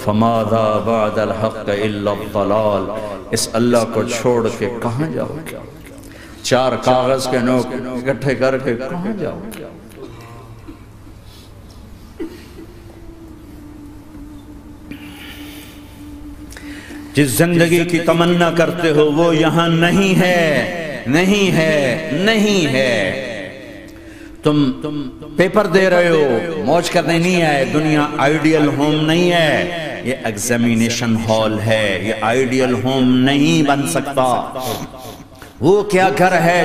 فماذا بعد الحق الا الضلال، اس اللہ کو چھوڑ کے کہاں جاؤ گے؟ 4 کاغذ کے نوٹ اکٹھے کر کے کہاں جاؤ گے؟ جس زندگی کی تمنا کرتے ہو وہ یہاں نہیں ہے، نہیں ہے، نہیں ہے۔ تم پیپر دے رہے ہو، موج کرنے نہیں آئے، دنیا آئیڈیل ہوم نہیں ہے، یہ ایگزامینیشن ہال ہے، یہ آئیڈیل ہوم نہیں بن سکتا۔ وہ کیا گھر ہے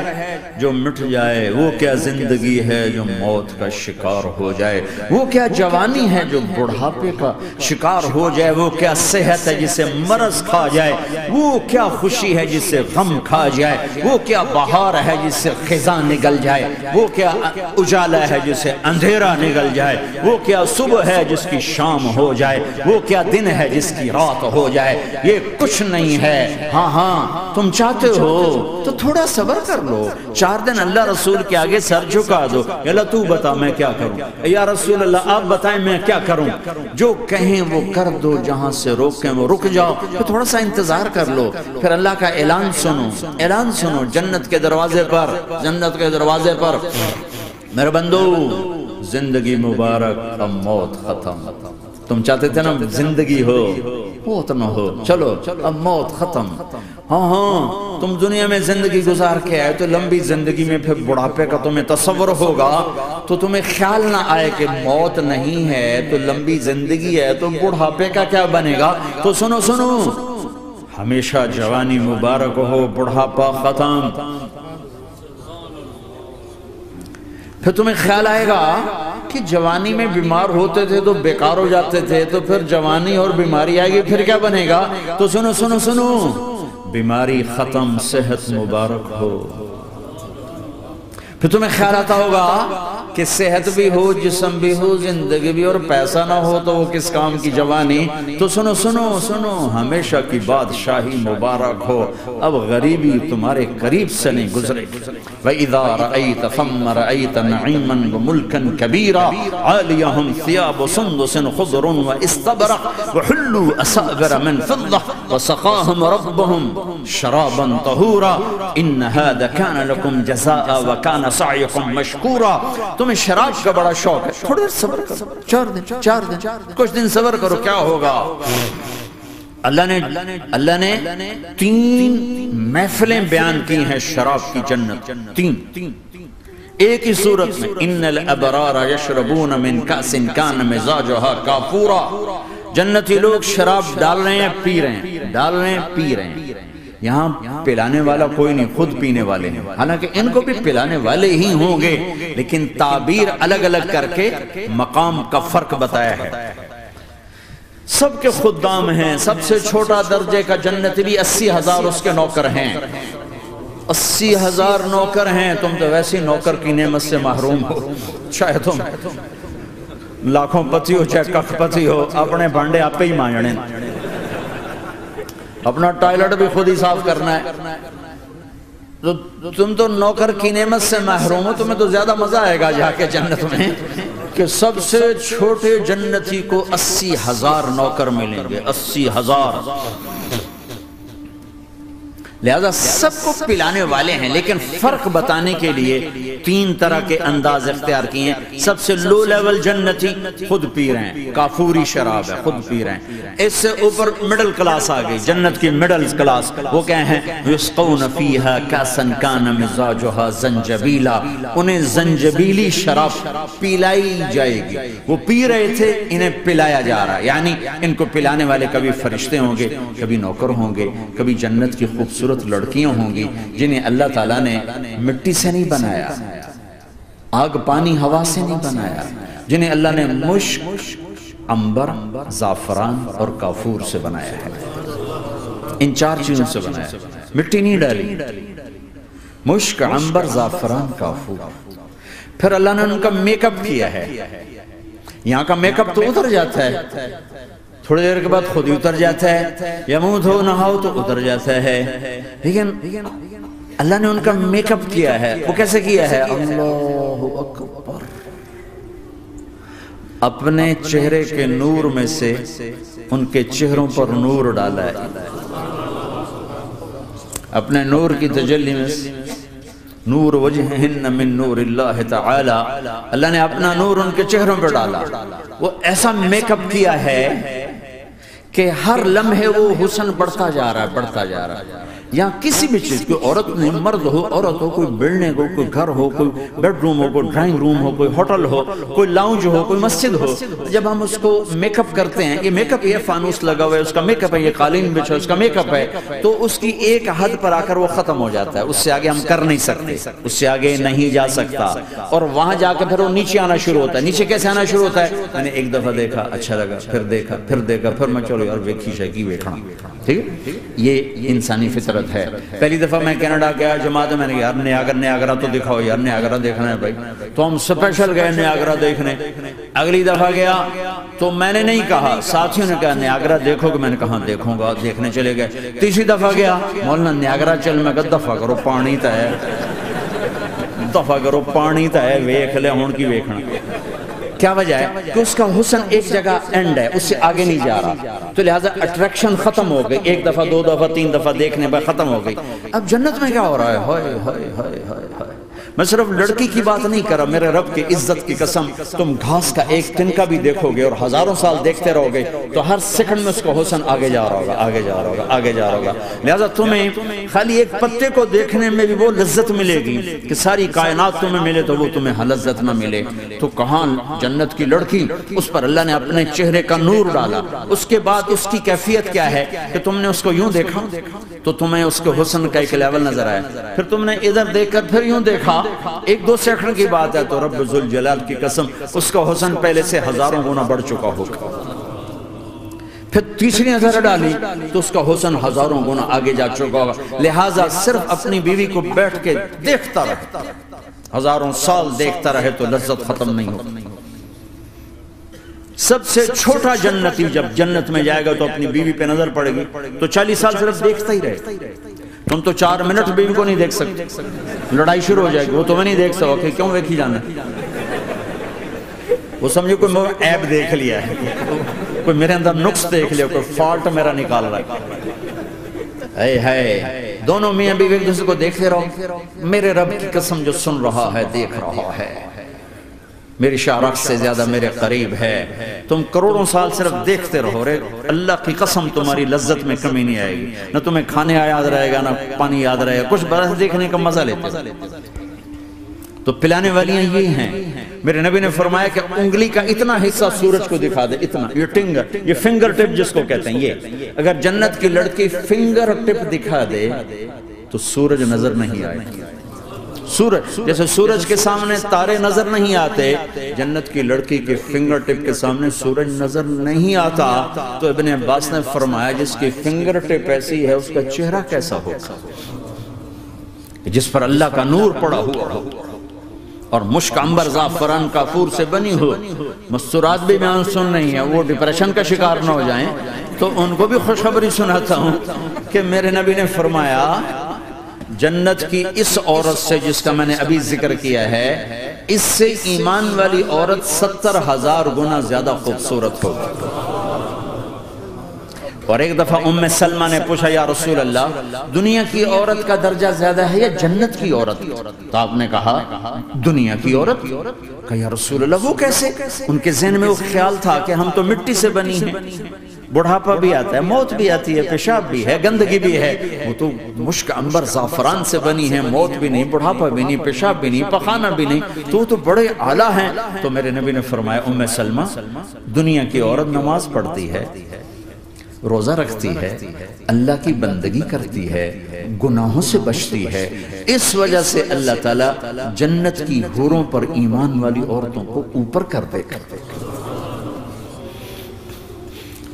جو مٹ جائے، وہ کیا زندگی ہے جو موت کا شکار ہو جائے، وہ کیا جوانی ہے جو بڑھاپے کا شکار ہو جائے، وہ کیا صحت ہے جسے مرض کھا جائے، وہ کیا خوشی ہے جسے غم کھا جائے، وہ کیا بہار ہے جس سے خزاں نگل جائے، وہ کیا اجالا ہے جسے اندھیرا نگل جائے، وہ کیا صبح ہے جس کی شام ہو جائے، وہ کیا دن ہے جس کی رات ہو جائے، یہ کچھ نہیں ہے۔ ہاں ہاں تم چاہتے ہو تو تھوڑا صبر کر لو، 4 دن اللہ رسول کے آگے سر جھکا دو، یا اللہ تو بتا میں کیا کروں، یا رسول اللہ آپ بتائیں میں کیا کروں، جو کہیں وہ کر دو، جہاں سے روکیں وہ رک جاؤ، پھر تھوڑا سا انتظار کر لو، پھر اللہ کا اعلان سنو، اعلان سنو جنت کے دروازے پر، جنت کے دروازے پر، میرے بندو زندگی مبارک اب موت ختم۔ تم چاہتے تھے نا زندگی ہو موت نہ ہو، چلو اب موت ختم۔ ہاں ہاں تم دنیا میں زندگی گزار کے آئے تو لمبی زندگی میں پھر بڑھاپے کا تمہیں تصور ہوگا تو تمہیں خیال نہ آئے کہ موت نہیں ہے تو لمبی زندگی ہے تو بڑھاپے کا کیا بنے گا۔ تو سنو سنو، ہمیشہ جوانی مبارک ہو، بڑھاپا ختم۔ پھر تمہیں خیال آئے گا کہ جوانی میں بیمار ہوتے تھے تو بیکار ہو جاتے تھے، تو پھر جوانی اور بیماری آئے گی پھر کیا بنے گا۔ تو سنو سنو سنو، بیماری ختم، صحت مبارک ہو۔ پھر تمہیں خیال آتا ہوگا کہ صحت بھی ہو، جسم بھی ہو، زندگی بھی، اور پیسہ نہ ہو تو وہ کس کام کی جوانی۔ تو سنو سنو سنو، ہمیشہ کی بادشاہی مبارک ہو، اب غریبی تمہارے قریب سے نہیں گزرے گی۔ وَإِذَا رَأَيْتَ ثَمَّ رَأَيْتَ نَعِيمًا وَمُلْكًا كَبِيرًا عَالِيَهُمْ ثِيَابُ سُنْدُسٍ خُضْرٌ وَإِسْتَبْرَقٍ وَحُلُّوا أَسَاوِرَ مِنْ فِضَّةٍ وَسَقَاهُمْ رَبُّهُمْ شَرَابًا طَهُورًا إِنَّ هَذَا كَانَ لَكُمْ جَزَاءً وَكَانَ سَعْيُكُمْ مشکورا۔ تمہیں شراب کا بڑا شوق ہے، تھوڑے دیر صبر کرو، 4 دن کچھ دن صبر کرو، کیا ہوگا۔ اللہ نے 3 محفلیں بیان کی ہیں شراب کی جنت، 3 ایک ہی صورت میں۔ ان الابرار یشربون من کأس کان مزاجها کافورا، جنتی لوگ شراب ڈال رہے ہیں پی رہے ہیں، ڈال رہے ہیں پی رہے ہیں۔ یہاں پلانے والا کوئی نہیں، خود پینے والے ہیں، حالانکہ ان کو بھی پلانے والے ہی ہوں گے، لیکن تعبیر الگ الگ کر کے مقام کا فرق بتایا ہے۔ سب کے خدام ہیں، سب سے چھوٹا درجے کا جنتی بھی 80,000 اس کے نوکر ہیں، 80,000 نوکر ہیں۔ تم تو ویسی نوکر کی نعمت سے محروم ہو، چاہے تم لاکھوں پتی ہو چاہے کخ پتی ہو، اپنے بھانڈے آپ پہ ہی مانجنے، اپنا ٹائلٹ بھی خود ہی صاف کرنا ہے۔ تو تم تو نوکر کی نعمت سے محروم ہو، تمہیں تو زیادہ مزہ آئے گا جا کے جنت میں کہ سب سے چھوٹے جنتی کو 80,000 نوکر ملیں گے، 80,000۔ لہذا سب کو پلانے والے ہیں، لیکن فرق بتانے کے لیے 3 طرح کے انداز اختیار کیے ہیں۔ سب سے لو لیول جنتی خود پی رہے ہیں، کافوری شراب ہے، خود پی رہے ہیں۔ اس سے اوپر مڈل کلاس آ گئی، جنت کی مڈل کلاس، وہ کہیں ہیں یسقون فیہا کاسا کان مزاجها زنجبیلا، انہیں زنجبیلی شراب پلائی جائے گی۔ وہ پی رہے تھے، انہیں پلایا جا رہا ہے، یعنی ان کو پلانے والے کبھی فرشتے ہوں گے، کبھی نوکر ہوں گے، کبھی جنت کی خوبصورت لڑکیاں ہوں گی جنہیں اللہ تعالیٰ نے مٹی سے نہیں بنایا، آگ پانی ہوا سے نہیں بنایا، جنہیں اللہ نے مشک، عنبر، زعفران اور کافور سے بنایا ہے۔ ان 4 چیزوں سے بنایا، مٹی نہیں ڈالی، مشک، عنبر، زعفران، کافور۔ پھر اللہ نے ان کا میک اپ کیا ہے۔ یہاں کا میک اپ تو اتر جاتا ہے، تھوڑی دیر کے بعد خود ہی اتر جاتا ہے، یا منہ دھو نہاؤ تو اتر جاتا ہے، لیکن اللہ نے ان کا میک اپ کیا ہے۔ وہ کیسے کیا ہے؟ اللہ اکبر، اپنے چہرے کے نور میں سے ان کے چہروں پر نور ڈالا ہے، اپنے نور کی تجلی میں سے نور وجہہن من نور اللہ تعالی، اللہ نے اپنا نور ان کے چہروں پہ ڈالا۔ وہ ایسا میک اپ کیا ہے کہ ہر لمحے وہ حسن بڑھتا جا رہا ہے، بڑھتا جا رہا ہے۔ یہاں کسی بھی چیز، کوئی عورت نہیں، مرد ہو، عورت ہو، کوئی بلڈنگ ہو، کوئی گھر ہو، کوئی بیڈ روم ہو، کوئی ڈرائنگ روم ہو، کوئی ہوٹل ہو، کوئی لاؤنج ہو، کوئی مسجد ہو، جب ہم اس کو میک اپ کرتے ہیں، یہ میک اپ، یہ فانوس لگا ہوا ہے اس کا میک اپ ہے، یہ قالین بچھا اس کا میک اپ ہے، تو اس کی ایک حد پر آ کر وہ ختم ہو جاتا ہے، اس سے آگے ہم کر نہیں سکتے، اس سے آگے نہیں جا سکتا، اور وہاں جا کے پھر وہ نیچے آنا شروع ہوتا ہے۔ نیچے کیسے آنا شروع ہوتا ہے؟ میں نے ایک دفعہ دیکھا، اچھا لگا، پھر دیکھا، پھر دیکھا، پھر میں چلو یار ویکھی شیکی ویکھنا، ٹھیک ہے؟ یہ انسانی فطرت ہے۔ پہلی دفعہ میں کینیڈا گیا جماعت میں نے کہا یار نیاگرا تو دکھاؤ یار، نیاگرا دیکھنا ہے بھائی، تو ہم سپیشل گئے نیاگرا دیکھنے۔ اگلی دفعہ گیا تو میں نے نہیں کہا، ساتھیوں نے کہا نیاگرا دیکھو گے، میں نے کہا دیکھوں گا، دیکھنے چلے گئے۔ تیسری دفعہ گیا، مولانا نیاگرا چل، میں کہا دفعہ کرو پانی تا ہے، دفعہ کرو پانی تا ہے، ویکھ لے ہون کی ویکھنا۔ کیا وجہ ہے؟ کہ اس کا حسن ایک جگہ اینڈ ہے، اس سے آگے نہیں جا رہا، تو لہٰذا اٹریکشن ختم ہو گئی، ایک دفعہ، دو دفعہ، تین دفعہ دیکھنے پر ختم ہو گئی۔ اب جنت میں کیا ہو رہا ہے؟ ہائے ہائے ہائے ہائے، میں صرف لڑکی کی بات نہیں کر رہا، میرے رب کی عزت کی قسم، تم گھاس کا ایک تنکا بھی دیکھو گے اور ہزاروں سال دیکھتے رہو گے تو ہر سیکنڈ میں اس کا حسن آگے جا رہا ہوگا، آگے جا رہا ہوگا، آگے جا رہا ہوگا۔ لہٰذا تمہیں خالی ایک پتے کو دیکھنے میں بھی وہ لذت ملے گی کہ ساری کائنات تمہیں ملے تو وہ تمہیں لذت نہ ملے۔ تو کہاں جنت کی لڑکی، اس پر اللہ نے اپنے چہرے کا نور ڈالا۔ اس کے بعد اس کی کیفیت کیا ہے کہ تم نے اس کو یوں دیکھا تو تمہیں اس کے حسن کا ایک لیول نظر آیا، پھر تم نے ادھر دیکھ کر پھر یوں دیکھا، ایک دو سیکنڈ کی بات ہے، تو رب ذوالجلال کی قسم اس کا حسن پہلے سے ہزاروں گنا بڑھ چکا ہوگا۔ پھر تیسری نظر ڈالی تو اس کا حسن ہزاروں گنا آگے جا چکا ہوگا۔ لہٰذا صرف اپنی بیوی کو بیٹھ کے دیکھتا رہے، ہزاروں سال دیکھتا رہے تو لذت ختم نہیں ہوگی۔ سب سے چھوٹا جنتی جب جنت میں جائے گا تو اپنی بیوی پہ نظر پڑے گی تو 40 سال صرف دیکھتا ہی رہے۔ تم تو 4 منٹ بیوی کو نہیں دیکھ سکتے، لڑائی شروع ہو جائے گی، وہ تمہیں نہیں دیکھ سکو، کیوں ویکھی جانا؟ وہ سمجھو کوئی عیب دیکھ لیا ہے، کوئی میرے اندر نقص دیکھ لیا، کوئی فالٹ میرا نکال رہا ہے۔ ہے دونوں میاں بیوی ایک دوسرے کو دیکھتے رہو، میرے رب کی قسم جو سن رہا ہے، دیکھ رہا ہے، میری شارخ سے زیادہ میرے قریب ہے۔ تم کروڑوں سال صرف دیکھتے رہو رے، اللہ کی قسم تمہاری لذت میں کمی نہیں آئے گی، نہ تمہیں کھانے یاد رہے گا، نہ پانی یاد رہے گا، کچھ برس دیکھنے کا مزہ لیتے۔ تو پلانے والیاں یہ ہیں۔ میرے نبی نے فرمایا کہ انگلی کا اتنا حصہ سورج کو دکھا دے، اتنا، یہ فنگر ٹپ جس کو کہتے ہیں، یہ اگر جنت کی لڑکی فنگر ٹپ دکھا دے تو سورج نظر نہیں آئے۔ سورج جیسے سورج کے سامنے تارے نظر نہیں آتے، جنت کی لڑکی کے فنگر ٹپ کے سامنے سورج نظر نہیں آتا۔ تو ابن عباس نے فرمایا جس کی فنگر ٹپ ایسی ہے اس کا چہرہ کیسا ہوگا، جس پر اللہ کا نور پڑا ہوا ہو اور مشک عنبر زعفران کافور سے بنی ہو۔ مستورات بھی بیان سن رہی ہیں، وہ ڈپریشن کا شکار نہ ہو جائیں، تو ان کو بھی خوشخبری سناتا ہوں کہ میرے نبی نے فرمایا جنت کی اس عورت سے جس کا میں نے ابھی ذکر کیا ہے، اس سے ایمان والی عورت 70,000 گنا زیادہ خوبصورت ہوگی۔ اور ایک دفعہ ام سلمہ نے پوچھا یا رسول اللہ، دنیا کی عورت کا درجہ زیادہ ہے یا جنت کی عورت؟ تو آپ نے کہا دنیا کی عورت۔ کہا یا رسول اللہ وہ کیسے؟ ان کے ذہن میں وہ خیال تھا کہ ہم تو مٹی سے بنی ہیں، بڑھاپا بھی آتا ہے، موت بھی آتی ہے، پیشاب بھی ہے، گندگی بھی ہے، وہ تو مشک عنبر زعفران سے بنی ہے، موت بھی نہیں، بڑھاپا بھی نہیں، پیشاب بھی نہیں، پخانہ بھی نہیں، تو وہ تو بڑے اعلیٰ ہیں۔ تو میرے نبی نے فرمایا ام سلمہ، دنیا کی عورت نماز پڑھتی ہے، روزہ رکھتی ہے، اللہ کی بندگی کرتی ہے، گناہوں سے بچتی ہے، اس وجہ سے اللہ تعالیٰ جنت کی حوروں پر ایمان والی عورتوں کو اوپر کر دے گا۔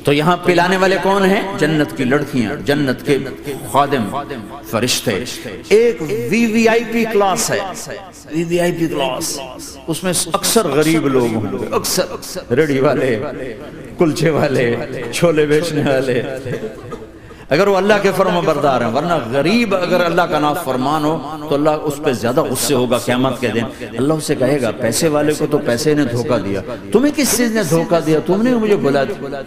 تو یہاں پلانے والے کون ہیں؟ جنت کی لڑکیاں، جنت کے خادم فرشتے۔ ایک وی وی آئی پی کلاس ہے، وی وی آئی پی کلاس، اس میں اکثر غریب لوگ ہوں گے، اکثر ریڑھی والے، کلچے والے، چھولے بیچنے والے۔ اگر وہ اللہ کے فرما بردار ہیں، ورنہ غریب اگر اللہ کا نافرمان ہو تو اللہ اس پہ زیادہ غصے ہوگا قیامت کے دن۔ اللہ اسے کہے گا پیسے والے کو تو پیسے نے دھوکہ دیا، تمہیں کس چیز نے دھوکہ دیا، تم نے مجھے بلا دیا۔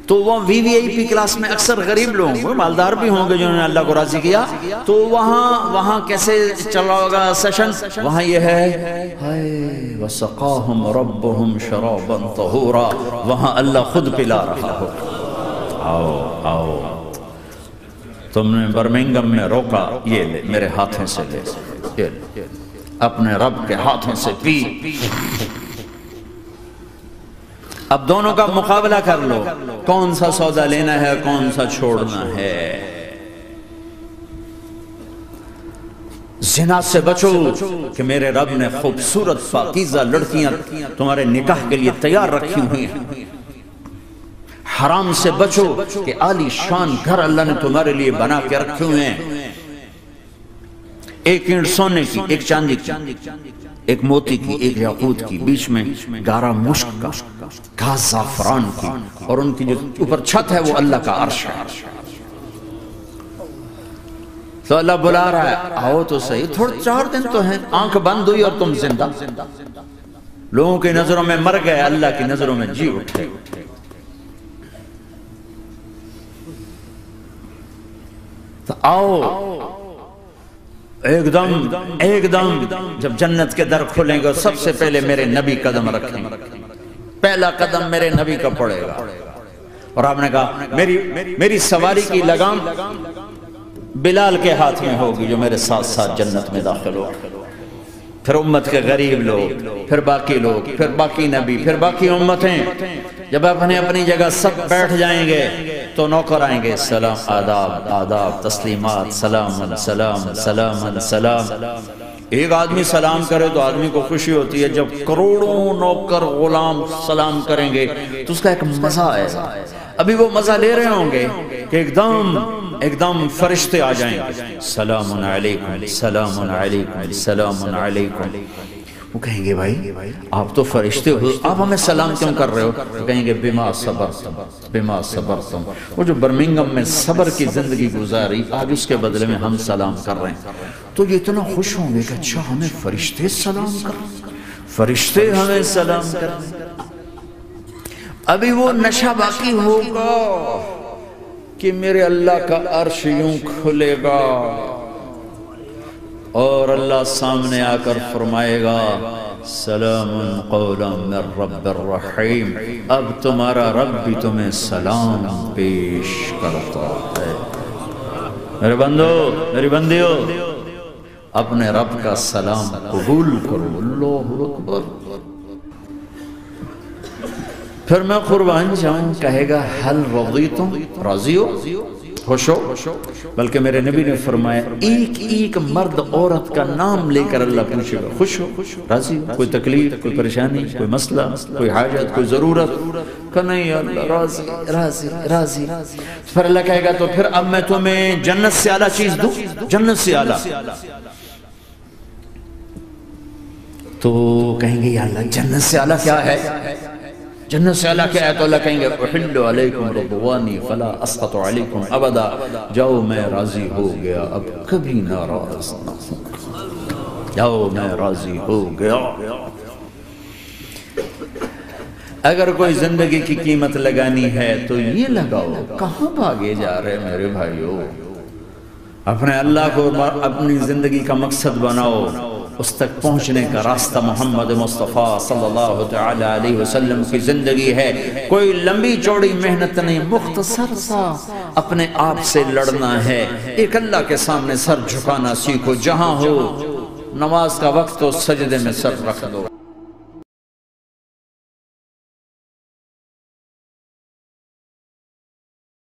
تو وہ VVIP کلاس میں اکثر غریب لوگ ہوں گے، مالدار بھی ہوں گے جنہوں نے اللہ کو راضی کیا، تو وہاں کیسے چل رہا ہوگا سیشن؟ وہاں یہ ہے وَسَقَاهُمْ رَبُّهُمْ شَرَابًا طَهُورًا، وہاں اللہ خود پلا رہا ہو۔ آؤ تم نے برمنگم میں روکا، یہ لے میرے ہاتھوں سے لے، یہ لے اپنے رب کے ہاتھوں سے پی۔ اب دونوں کا مقابلہ کر لو، کون سا سودا لینا ہے کون سا چھوڑنا ہے۔ زنا سے بچو کہ میرے رب نے خوبصورت پاکیزہ لڑکیاں تمہارے نکاح کے لیے تیار رکھی ہوئی ہیں۔ حرام سے بچو کہ عالی شان گھر اللہ نے تمہارے لیے بنا کے رکھے ہوئے ہیں، ایک اینٹ سونے کی، ایک چاندی کی، ایک موتی کی، ایک یاقوت کی، بیچ میں گارا مشک کا، گھاس زعفران کی، اور ان کی جو اوپر چھت ہے وہ اللہ کا عرش ہے۔ تو اللہ بلا رہا ہے آؤ تو صحیح، تھوڑے 4 دن تو ہیں، آنکھ بند ہوئی اور تم زندہ۔ لوگوں کی نظروں میں مر گئے، اللہ کی نظروں میں جی اٹھے۔ تو آؤ ایک دم جب جنت کے در کھلیں گے سب سے پہلے میرے نبی قدم رکھیں گے، پہلا قدم میرے نبی کا پڑے گا۔ اور آپ نے کہا میری سواری کی لگام بلال کے ہاتھ میں ہوگی جو میرے ساتھ ساتھ جنت میں داخل ہو، پھر امت کے غریب لوگ، پھر باقی لوگ، پھر باقی نبی، پھر باقی امتیں۔ جب اپنے اپنی جگہ سب بیٹھ جائیں گے تو نوکر آئیں گے، سلام، آداب، تسلیمات، سلام سلام سلام سلام۔ ایک آدمی سلام کرے تو آدمی کو خوشی ہوتی ہے، جب کروڑوں نوکر غلام سلام کریں گے تو اس کا ایک مزہ آئے گا۔ ابھی وہ مزہ لے رہے ہوں گے کہ ایک دم فرشتے آ جائیں گے، سلام علیکم سلام علیکم سلام علیکم۔ وہ کہیں گے بھائی آپ تو فرشتے ہو، آپ ہمیں سلام کیوں کر رہے ہو؟ تو کہیں گے بما صبرتم بما صبرتم۔ وہ جو برمنگم میں صبر کی زندگی گزاری، آج اس کے بدلے میں ہم سلام کر رہے ہیں۔ تو یہ اتنا خوش ہوں گے کہ اچھا ہمیں فرشتے سلام کر رہے ہیں، فرشتے ہمیں سلام کر رہے ہیں۔ ابھی وہ نشہ باقی ہوگا کہ میرے اللہ کا عرش یوں کھلے گا اور اللہ سامنے آ کر فرمائے گا سلام قولا من رب الرحیم، اب تمہارا رب بھی تمہیں سلام پیش کرتا ہے۔ میرے بندو میری بندیو، اپنے رب کا سلام قبول کرو۔ اللہ اکبر۔ پھر میں قربان جاؤں، کہے گا حل رضیتم، راضی ہو، خوش ہو؟ بلکہ میرے نبی نے فرمایا ایک مرد عورت کا نام لے کر اللہ پوچھے گا، خوش ہو، راضی ہو؟ کوئی تکلیف، کوئی پریشانی، کوئی مسئلہ، کوئی حاجت، کوئی ضرورت؟ کہ نہیں اللہ راضی راضی راضی۔ پھر اللہ کہے گا تو پھر اب میں تمہیں جنت سے اعلیٰ چیز دوں، جنت سے اعلیٰ۔ تو کہیں گے یا اللہ جنت سے اعلیٰ کیا ہے؟ جنت سے اعلیٰ کیا ہے؟ تو اللہ کہیں گے احل علیکم رضوانی فلا اسخط علیکم ابدا، جاؤ میں راضی ہو گیا اب کبھی ناراض نہ ہوں، جاؤ میں راضی ہو گیا۔ اگر کوئی زندگی کی قیمت لگانی ہے تو یہ لگاؤ، کہاں بھاگے جا رہے میرے بھائیو؟ اپنے اللہ کو اپنی زندگی کا مقصد بناؤ، اس تک پہنچنے کا راستہ محمد مصطفیٰ صلی اللہ تعالی علیہ وسلم کی زندگی ہے۔ کوئی لمبی چوڑی محنت نہیں، مختصر سا اپنے آپ سے لڑنا ہے۔ ایک اللہ کے سامنے سر جھکانا سیکھو، جہاں ہو نماز کا وقت تو سجدے میں سر رکھ دو۔